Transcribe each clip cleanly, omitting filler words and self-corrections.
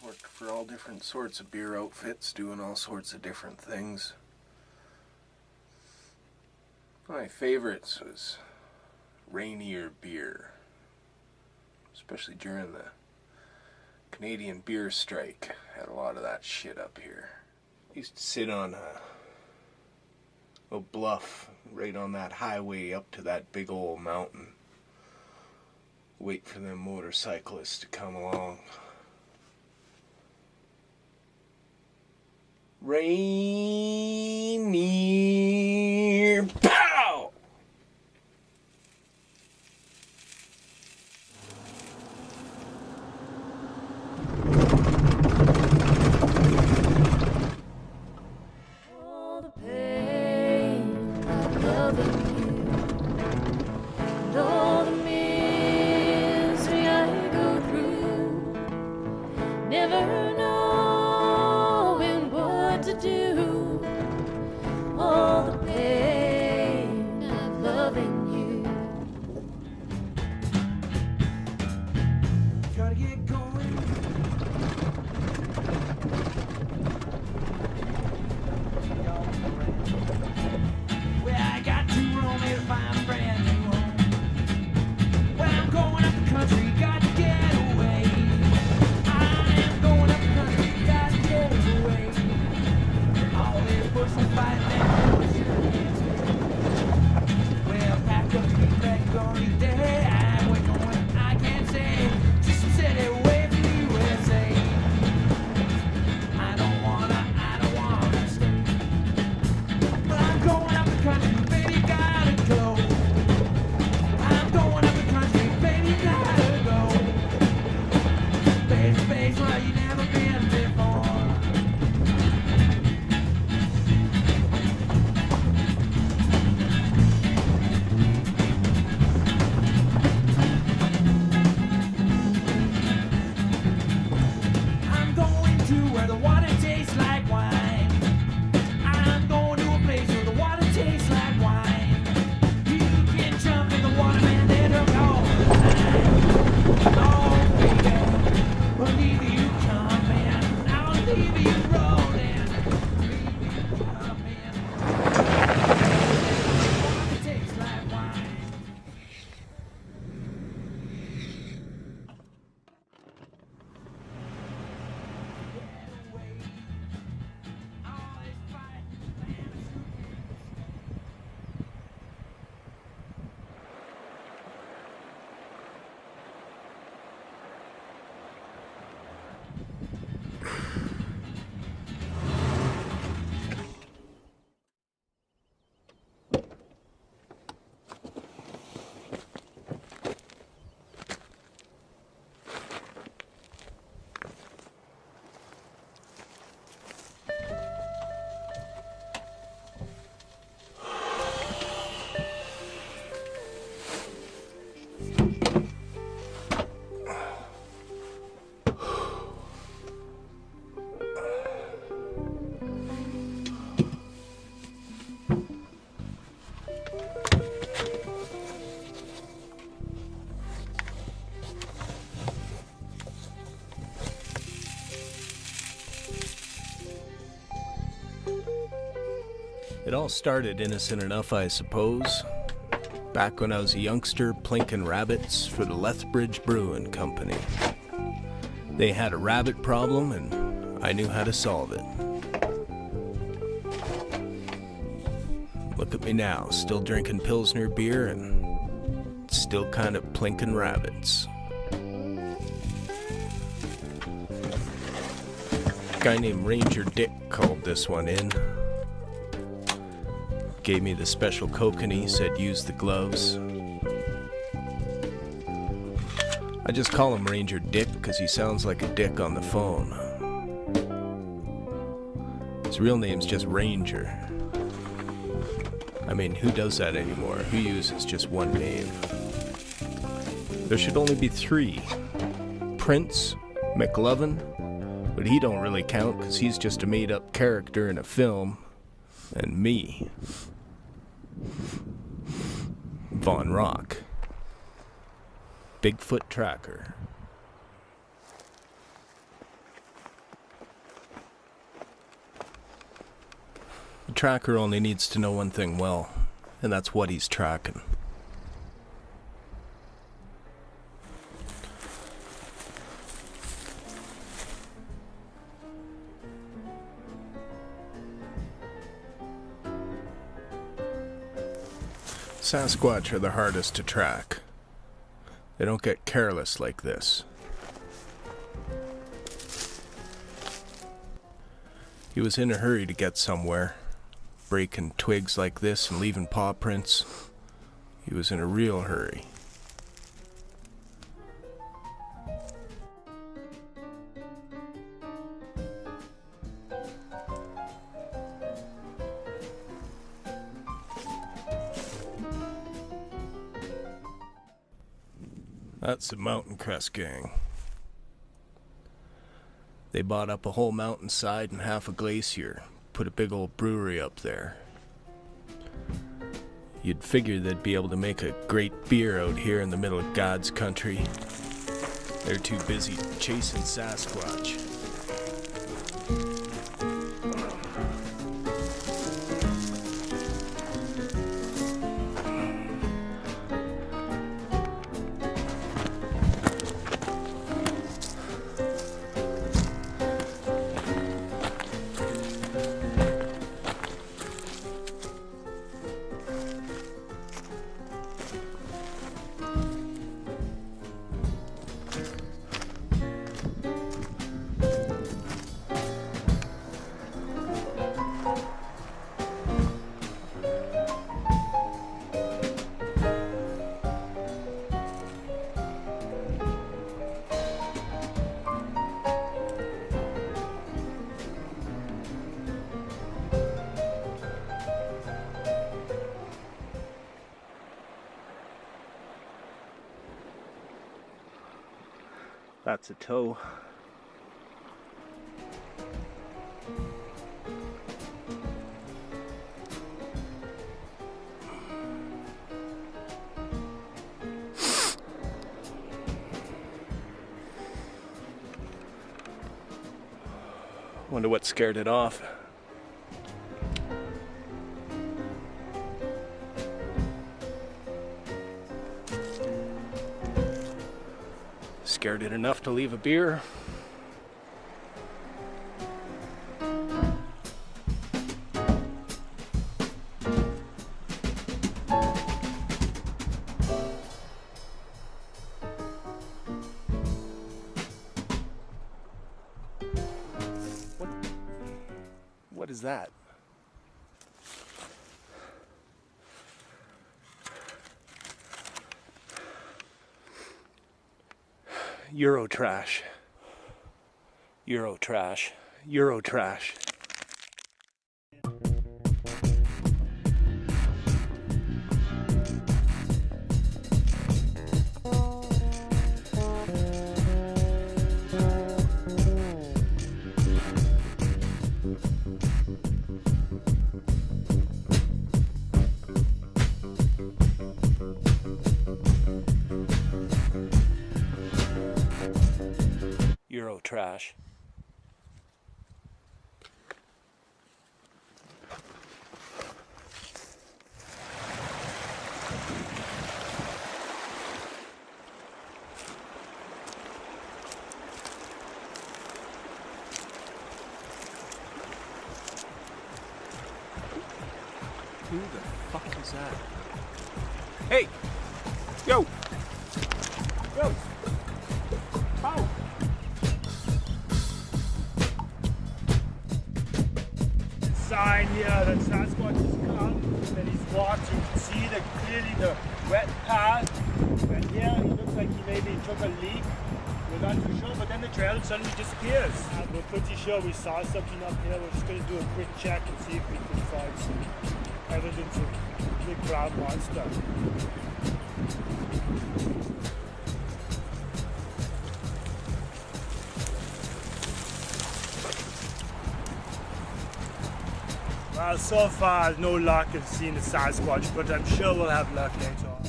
Worked for all different sorts of beer outfits, doing all sorts of different things. My favorites was Rainier beer, especially during the Canadian beer strike. Had a lot of that shit up here. Used to sit on a bluff right on that highway up to that big old mountain. Wait for them motorcyclists to come along. Rainier pow! All the pain of loving you, and all the misery I go through, never knowing what to do. All the pain of loving you. Gotta get going. Well, I got to roam here to find a brand new home. Well, I'm going up the country, got to get away. I am going up the country, got to get away. All this bushel fighting and bullshit against me. Well, packed up to get back on the day. We're going, I can't say, just set it away from the USA. I don't wanna stay. But I'm going up the country, baby, gotta go. I'm going up the country, baby, gotta go. Face to face where you never been before. I'm going to where the water tastes like wine. I'm going to a place where the water tastes like wine. You can jump in the water, man, let her go. Oh, baby, I'll leave you coming. I'll leave you rolling. Leave you coming. Water tastes like wine. Get away. All this fight, man, it's It all started innocent enough, I suppose, back when I was a youngster plinking rabbits for the Lethbridge Brewing Company. They had a rabbit problem, and I knew how to solve it. Look at me now, still drinking Pilsner beer and still kind of plinking rabbits. A guy named Ranger Dick called this one in. Gave me the special kokanee, said use the gloves. I just call him Ranger Dick because he sounds like a dick on the phone. His real name's just Ranger. I mean, who does that anymore? Who uses just one name? There should only be three. Prince, McLovin, but he don't really count because he's just a made-up character in a film. And me. VonrocK. Bigfoot Tracker. The tracker only needs to know one thing well, and that's what he's tracking. Sasquatch are the hardest to track. They don't get careless like this. He was in a hurry to get somewhere, breaking twigs like this and leaving paw prints. He was in a real hurry. That's the Mountain Crest Gang. They bought up a whole mountainside and half a glacier, put a big old brewery up there. You'd figure they'd be able to make a great beer out here in the middle of God's country. They're too busy chasing Sasquatch. That's a toe. Wonder what scared it off. Scared it enough to leave a beer. What is that? Euro trash. Euro trash. Euro trash. Euro trash. Who the fuck is that? Hey! Yo! Yo! Oh! Sign here that Sasquatch has come and he's walked. You can see clearly the wet path. And here he looks like he maybe took a leak. We're not too sure, but then the trail suddenly disappears. And we're pretty sure we saw something up here. We're just going to do a quick check and see if we can find some evidence of big brown monster. Well, so far no luck in seeing the Sasquatch, but I'm sure we'll have luck later on.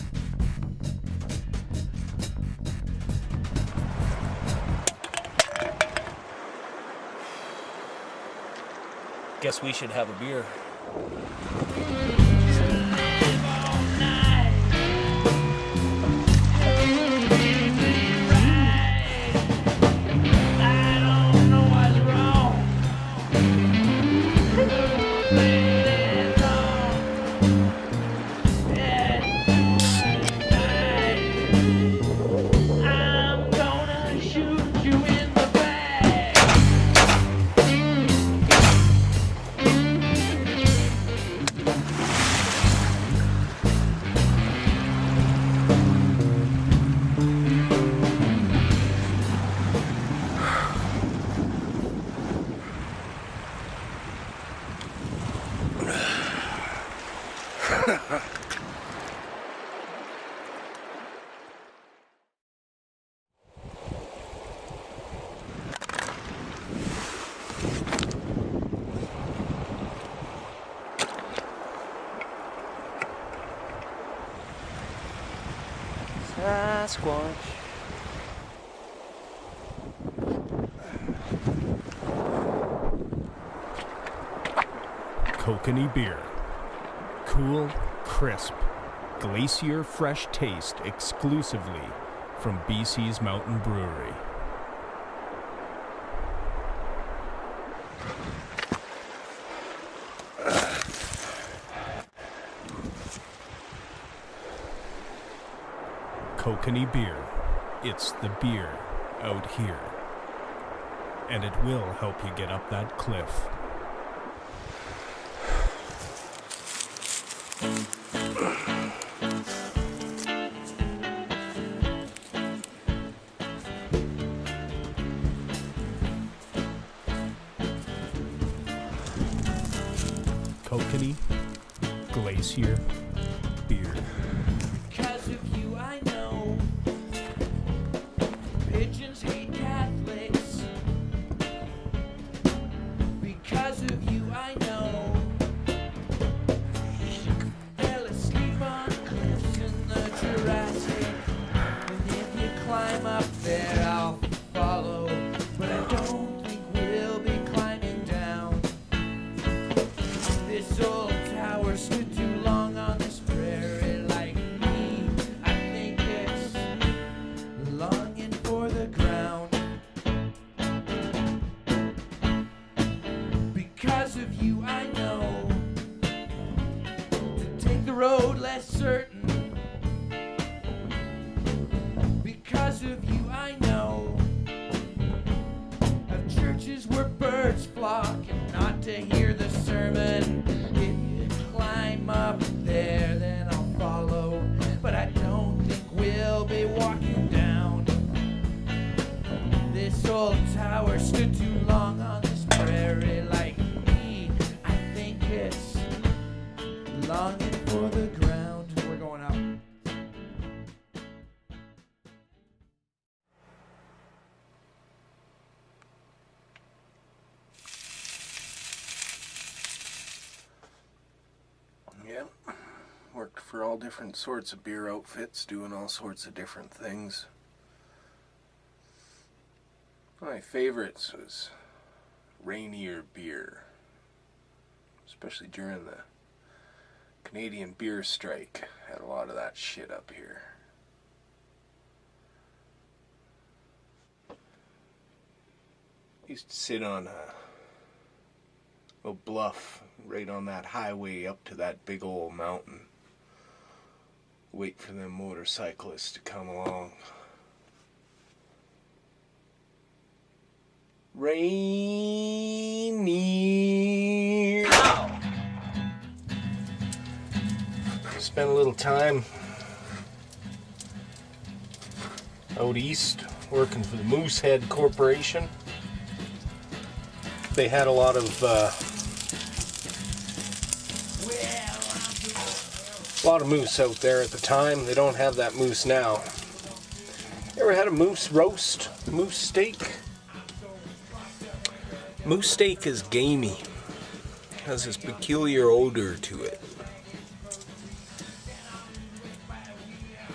Guess we should have a beer. Sasquatch. Kokanee beer. Cool, crisp, glacier fresh taste exclusively from BC's Mountain Brewery. Kokanee beer. It's the beer out here. And it will help you get up that cliff. Kokanee Glacier Beer. Because of you, I know pigeons hate Catholics. Because of you, I know fell asleep on cliffs in the Jurassic. And if you climb up there, I'll follow. But I don't think we'll be climbing down. This old tower stood too long on this prairie like me. I think it's longing for the ground. Because of you, I know to take the road less certain. Because of you, I know of churches where birds flock and not to hear the sermon. If you climb up there, then I'll follow. But I don't think we'll be walking down. This old tower stood too long on this prairie like me. I think it's longing for the ground. We're going up. Yep. Worked for all different sorts of beer outfits, doing all sorts of different things. My favorites was Rainier beer, especially during the Canadian beer strike. Had a lot of that shit up here. Used to sit on a bluff right on that highway up to that big old mountain. Wait for them motorcyclists to come along. Rainier. Spent a little time out east working for the Moosehead Corporation. They had a lot of moose out there at the time. They don't have that moose now. You ever had a moose roast? Moose steak? Moose steak is gamey. Has this peculiar odor to it.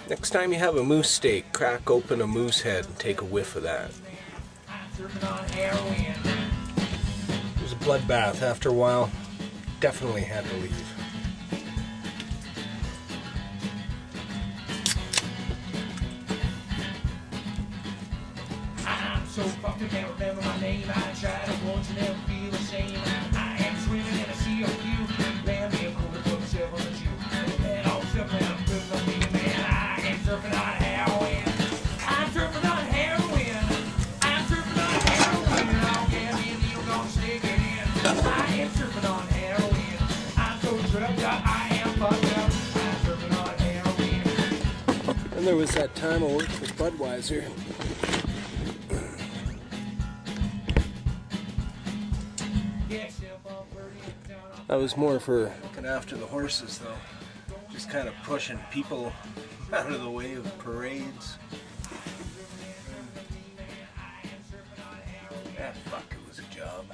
Next time you have a moose steak, crack open a moose head and take a whiff of that. It was a bloodbath after a while. definitely had to leave. I'm so fucked, I can't remember my name. I try to want you, never feel ashamed. I am swimming in a sea of you. Land me a quarter, put myself on the Jew. And all stuff, man, I'm good, I'm being man. I am surfing on heroin. I'm surfing on heroin. I'm surfing on heroin. I'll get me a needle, gonna stick it in. I am surfing on heroin. I'm so drugged up, I am fucked up. I'm surfing on heroin. And there was that time I worked for Budweiser. That was more for looking after the horses, though. Just kind of pushing people out of the way of parades. Ah, fuck, it was a job.